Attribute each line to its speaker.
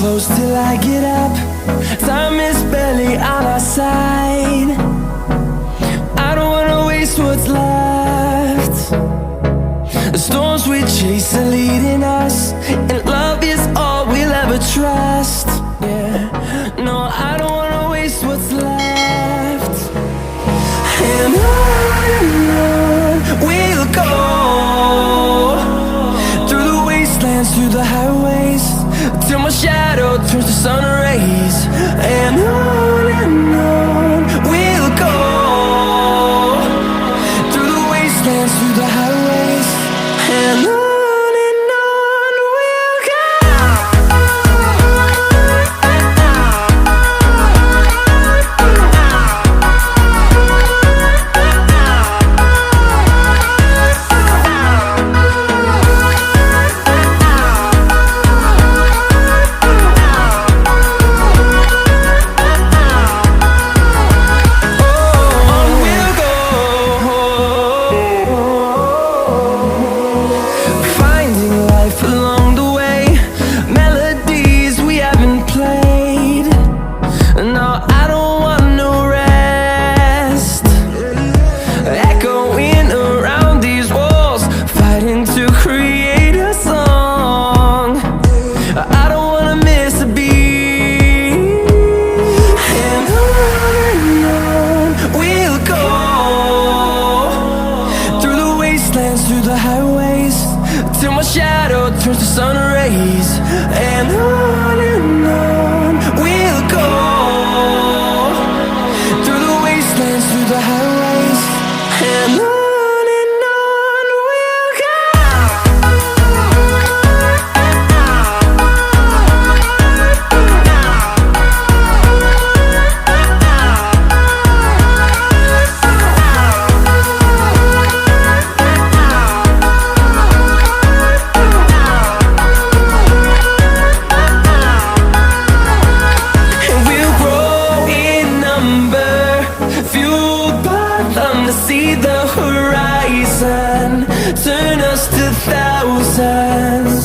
Speaker 1: close till I get up. Time is barely on our side. I don't wanna waste what's left. The storms we chase are leading us, and love is all we'll ever trust. Yeah, no, I don't wanna waste what's left. And on we'll go, through the wastelands, through the highways, till my shadow turns to sun rays. And on we'll go, through the wastelands, through the highways, and on we'll go. Through the highways, till my shadow turns to sun rays. And on we'll go, through the wastelands, through the highways, and on we'll go. To see the horizon turn us to thousands.